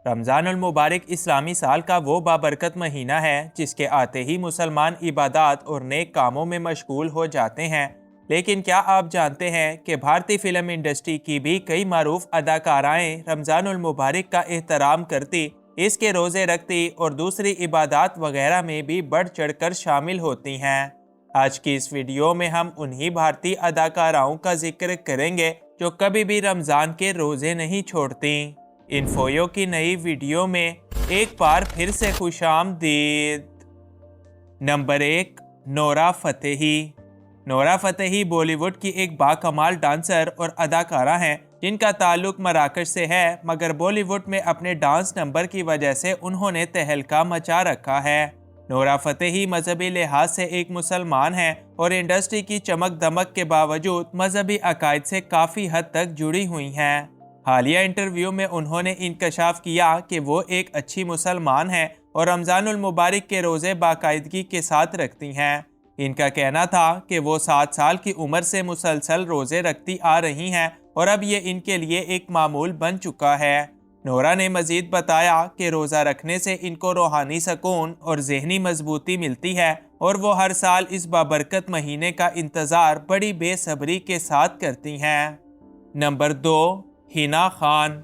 رمضان المبارک اسلامی سال کا وہ بابرکت مہینہ ہے جس کے آتے ہی مسلمان عبادات اور نیک کاموں میں مشغول ہو جاتے ہیں۔ لیکن کیا آپ جانتے ہیں کہ بھارتی فلم انڈسٹری کی بھی کئی معروف اداکارائیں رمضان المبارک کا احترام کرتی، اس کے روزے رکھتی اور دوسری عبادات وغیرہ میں بھی بڑھ چڑھ کر شامل ہوتی ہیں۔ آج کی اس ویڈیو میں ہم انہی بھارتی اداکاراؤں کا ذکر کریں گے جو کبھی بھی رمضان کے روزے نہیں چھوڑتی۔ انفویو کی نئی ویڈیو میں ایک بار پھر سے خوش آمدید۔ Number 1، Nora فتحی۔ Nora فتحی Bali would کی ایک باکمال ڈانسر اور اداکارہ ہیں جن کا تعلق مراکش سے ہے، مگر بالی ووڈ میں اپنے ڈانس نمبر کی وجہ سے انہوں نے تہلکہ مچا رکھا ہے۔ نورا فتحی مذہبی لحاظ سے ایک مسلمان ہیں اور انڈسٹری کی چمک دمک کے باوجود مذہبی عقائد سے کافی حد تک جڑی ہوئی ہیں۔ حالیہ انٹرویو میں انہوں نے انکشاف کیا کہ وہ ایک اچھی مسلمان ہیں اور رمضان المبارک کے روزے باقاعدگی کے ساتھ رکھتی ہیں۔ ان کا کہنا تھا کہ وہ 7 سال کی عمر سے مسلسل روزے رکھتی آ رہی ہیں اور اب یہ ان کے لیے ایک معمول بن چکا ہے۔ نورا نے مزید بتایا کہ روزہ رکھنے سے ان کو روحانی سکون اور ذہنی مضبوطی ملتی ہے اور وہ ہر سال اس بابرکت مہینے کا انتظار بڑی بے صبری کے ساتھ کرتی ہیں۔ نمبر 2، حنا خان۔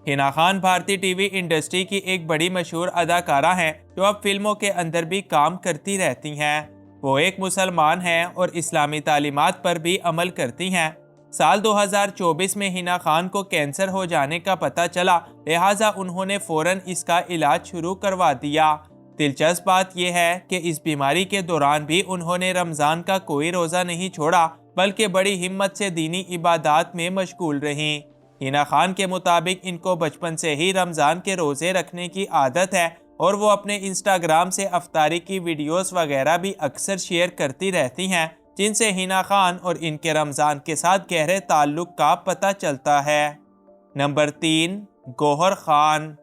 حنا خان بھارتی ٹی وی انڈسٹری کی ایک بڑی مشہور اداکارہ ہیں جو اب فلموں کے اندر بھی کام کرتی رہتی ہیں۔ وہ ایک مسلمان ہیں اور اسلامی تعلیمات پر بھی عمل کرتی ہیں۔ سال 2024 میں حنا خان کو کینسر ہو جانے کا پتہ چلا، لہٰذا انہوں نے فوراً اس کا علاج شروع کروا دیا۔ دلچسپ بات یہ ہے کہ اس بیماری کے دوران بھی انہوں نے رمضان کا کوئی روزہ نہیں چھوڑا، بلکہ بڑی ہمت سے دینی عبادات میں مشغول رہیں۔ حنا خان کے مطابق ان کو بچپن سے ہی رمضان کے روزے رکھنے کی عادت ہے اور وہ اپنے انسٹاگرام سے افطاری کی ویڈیوز وغیرہ بھی اکثر شیئر کرتی رہتی ہیں، جن سے حنا خان اور ان کے رمضان کے ساتھ گہرے تعلق کا پتہ چلتا ہے۔ نمبر 3، گوہر خان۔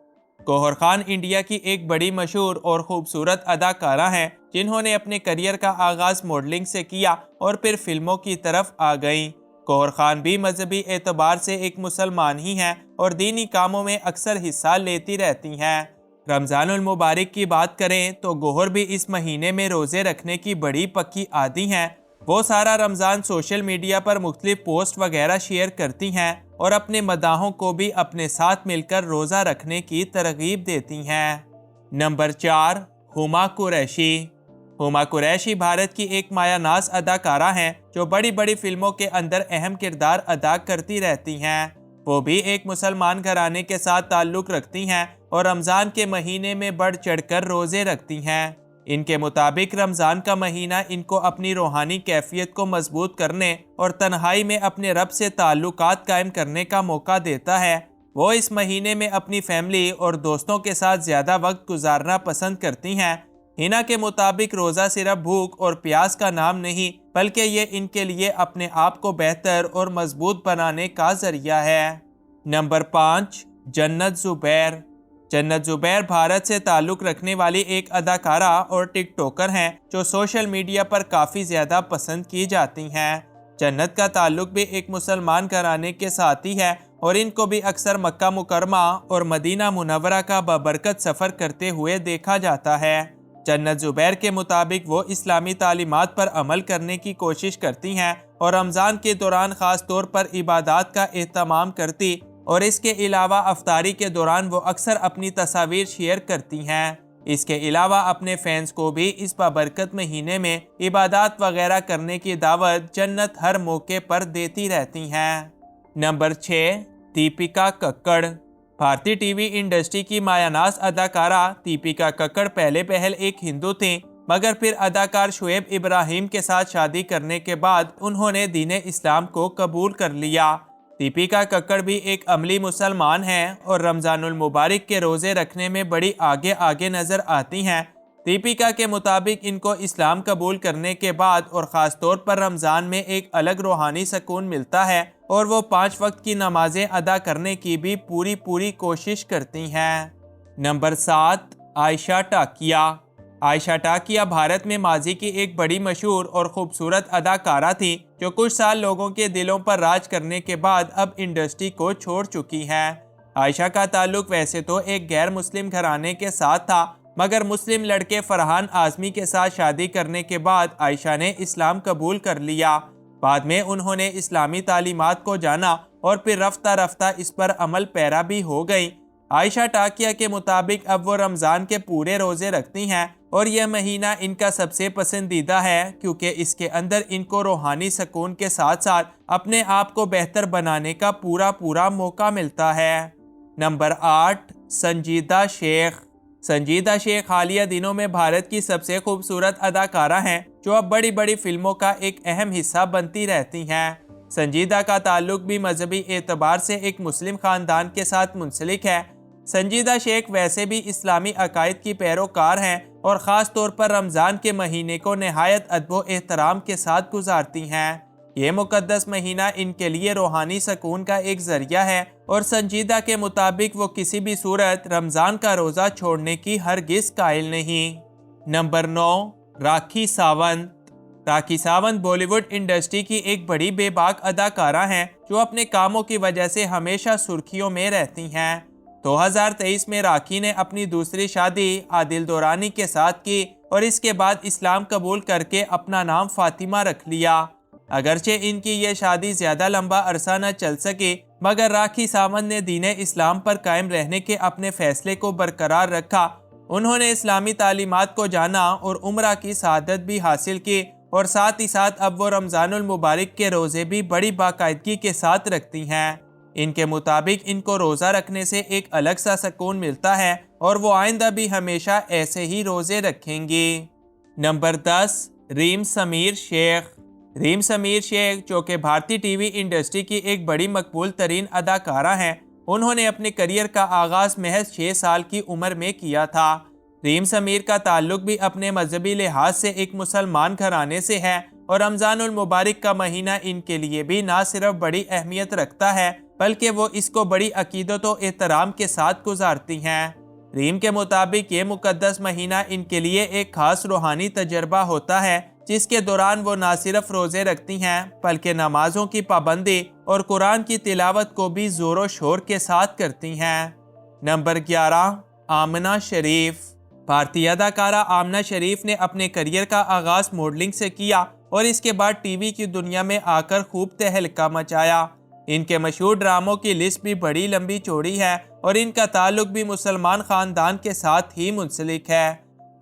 گوہر خان انڈیا کی ایک بڑی مشہور اور خوبصورت اداکارہ ہیں جنہوں نے اپنے کریئر کا آغاز ماڈلنگ سے کیا اور پھر فلموں کی طرف آ گئیں۔ گوہر خان بھی مذہبی اعتبار سے ایک مسلمان ہی ہیں اور دینی کاموں میں اکثر حصہ لیتی رہتی ہیں۔ رمضان المبارک کی بات کریں تو گوہر بھی اس مہینے میں روزے رکھنے کی بڑی پکی عادی ہیں۔ وہ سارا رمضان سوشل میڈیا پر مختلف پوسٹ وغیرہ شیئر کرتی ہیں اور اپنے مداحوں کو بھی اپنے ساتھ مل کر روزہ رکھنے کی ترغیب دیتی ہیں۔ نمبر 4، ہما قریشی۔ ہما قریشی بھارت کی ایک مایہ ناز اداکارہ ہیں جو بڑی بڑی فلموں کے اندر اہم کردار ادا کرتی رہتی ہیں۔ وہ بھی ایک مسلمان گھرانے کے ساتھ تعلق رکھتی ہیں اور رمضان کے مہینے میں بڑھ چڑھ کر روزے رکھتی ہیں۔ ان کے مطابق رمضان کا مہینہ ان کو اپنی روحانی کیفیت کو مضبوط کرنے اور تنہائی میں اپنے رب سے تعلقات قائم کرنے کا موقع دیتا ہے۔ وہ اس مہینے میں اپنی فیملی اور دوستوں کے ساتھ زیادہ وقت گزارنا پسند کرتی ہیں۔ حنا کے مطابق روزہ صرف بھوک اور پیاس کا نام نہیں، بلکہ یہ ان کے لیے اپنے آپ کو بہتر اور مضبوط بنانے کا ذریعہ ہے۔ نمبر 5، جنت زبیر۔ جنت زبیر بھارت سے تعلق رکھنے والی ایک اداکارہ اور ٹک ٹاکر ہیں جو سوشل میڈیا پر کافی زیادہ پسند کی جاتی ہیں۔ جنت کا تعلق بھی ایک مسلمان گھرانے کے ساتھ ہی ہے اور ان کو بھی اکثر مکہ مکرمہ اور مدینہ منورہ کا بابرکت سفر کرتے ہوئے دیکھا جاتا ہے۔ جنت زبیر کے مطابق وہ اسلامی تعلیمات پر عمل کرنے کی کوشش کرتی ہیں اور رمضان کے دوران خاص طور پر عبادات کا اہتمام کرتی اور اس کے علاوہ افطاری کے دوران وہ اکثر اپنی تصاویر شیئر کرتی ہیں۔ اس کے علاوہ اپنے فینس کو بھی اس بابرکت مہینے میں عبادات وغیرہ کرنے کی دعوت جنت ہر موقع پر دیتی رہتی ہیں۔ نمبر 6، دیپیکا ککڑ۔ بھارتی ٹی وی انڈسٹری کی مایہ ناز اداکارہ دیپیکا ککڑ پہلے پہل ایک ہندو تھیں، مگر پھر اداکار شعیب ابراہیم کے ساتھ شادی کرنے کے بعد انہوں نے دین اسلام کو قبول کر لیا۔ دیپیکا ککڑ بھی ایک عملی مسلمان ہیں اور رمضان المبارک کے روزے رکھنے میں بڑی آگے نظر آتی ہیں۔ دیپیکا کے مطابق ان کو اسلام قبول کرنے کے بعد اور خاص طور پر رمضان میں ایک الگ روحانی سکون ملتا ہے اور وہ 5 وقت کی نمازیں ادا کرنے کی بھی پوری کوشش کرتی ہیں۔ نمبر 7، عائشہ ٹاکیا۔ عائشہ ٹاکیا بھارت میں ماضی کی ایک بڑی مشہور اور خوبصورت اداکارہ تھی جو کچھ سال لوگوں کے دلوں پر راج کرنے کے بعد اب انڈسٹری کو چھوڑ چکی ہیں۔ عائشہ کا تعلق ویسے تو ایک غیر مسلم گھرانے کے ساتھ تھا، مگر مسلم لڑکے فرحان اعظمی کے ساتھ شادی کرنے کے بعد عائشہ نے اسلام قبول کر لیا۔ بعد میں انہوں نے اسلامی تعلیمات کو جانا اور پھر رفتہ رفتہ اس پر عمل پیرا بھی ہو گئی۔ عائشہ ٹاکیہ کے مطابق اب وہ رمضان کے پورے روزے رکھتی ہیں اور یہ مہینہ ان کا سب سے پسندیدہ ہے کیونکہ اس کے اندر ان کو روحانی سکون کے ساتھ ساتھ اپنے آپ کو بہتر بنانے کا پورا موقع ملتا ہے۔ نمبر 8، سنجیدہ شیخ۔ سنجیدہ شیخ حالیہ دنوں میں بھارت کی سب سے خوبصورت اداکارہ ہیں جو اب بڑی بڑی فلموں کا ایک اہم حصہ بنتی رہتی ہیں۔ سنجیدہ کا تعلق بھی مذہبی اعتبار سے ایک مسلم خاندان کے ساتھ منسلک ہے۔ سنجیدہ شیخ ویسے بھی اسلامی عقائد کی پیروکار ہیں اور خاص طور پر رمضان کے مہینے کو نہایت ادب و احترام کے ساتھ گزارتی ہیں۔ یہ مقدس مہینہ ان کے لیے روحانی سکون کا ایک ذریعہ ہے اور سنجیدہ کے مطابق وہ کسی بھی صورت رمضان کا روزہ چھوڑنے کی ہرگز قائل نہیں۔ Number 9، Rakhi Sawant. Rakhi Sawant Bollywood industry کی ایک بڑی بے باک اداکارہ ہیں جو اپنے کاموں کی وجہ سے ہمیشہ سرخیوں میں رہتی ہیں۔ 2023 میں راکھی نے اپنی دوسری شادی عادل دورانی کے ساتھ کی اور اس کے بعد اسلام قبول کر کے اپنا نام فاطمہ رکھ لیا۔ اگرچہ ان کی یہ شادی زیادہ لمبا عرصہ نہ چل سکی، مگر راکھی ساونت نے دین اسلام پر قائم رہنے کے اپنے فیصلے کو برقرار رکھا۔ انہوں نے اسلامی تعلیمات کو جانا اور عمرہ کی سعادت بھی حاصل کی اور ساتھ ہی ساتھ اب وہ رمضان المبارک کے روزے بھی بڑی باقاعدگی کے ساتھ رکھتی ہیں۔ ان کے مطابق ان کو روزہ رکھنے سے ایک الگ سا سکون ملتا ہے اور وہ آئندہ بھی ہمیشہ ایسے ہی روزے رکھیں گی۔ نمبر 10، ریم سمیر شیخ۔ ریم سمیر شیخ جو کہ بھارتی ٹی وی انڈسٹری کی ایک بڑی مقبول ترین اداکارہ ہیں، انہوں نے اپنے کریئر کا آغاز محض 6 سال کی عمر میں کیا تھا۔ ریم سمیر کا تعلق بھی اپنے مذہبی لحاظ سے ایک مسلمان گھرانے سے ہے اور رمضان المبارک کا مہینہ ان کے لیے بھی نہ صرف بڑی اہمیت رکھتا ہے بلکہ وہ اس کو بڑی عقیدت و احترام کے ساتھ گزارتی ہیں۔ ریم کے مطابق یہ مقدس مہینہ ان کے لیے ایک خاص روحانی تجربہ ہوتا ہے جس کے دوران وہ نہ صرف روزے رکھتی ہیں بلکہ نمازوں کی پابندی اور قرآن کی تلاوت کو بھی زور و شور کے ساتھ کرتی ہیں۔ نمبر 11، آمنہ شریف۔ بھارتی اداکارہ آمنہ شریف نے اپنے کریئر کا آغاز ماڈلنگ سے کیا اور اس کے بعد ٹی وی کی دنیا میں آ کر خوب تہلکہ مچایا۔ ان کے مشہور ڈراموں کی لسٹ بھی بڑی لمبی چوڑی ہے اور ان کا تعلق بھی مسلمان خاندان کے ساتھ ہی منسلک ہے۔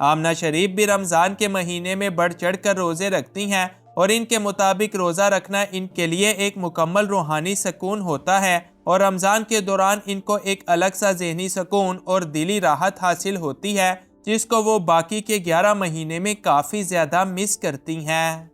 آمنہ شریف بھی رمضان کے مہینے میں بڑھ چڑھ کر روزے رکھتی ہیں اور ان کے مطابق روزہ رکھنا ان کے لیے ایک مکمل روحانی سکون ہوتا ہے اور رمضان کے دوران ان کو ایک الگ سا ذہنی سکون اور دلی راحت حاصل ہوتی ہے جس کو وہ باقی کے 11 مہینے میں کافی زیادہ مس کرتی ہیں۔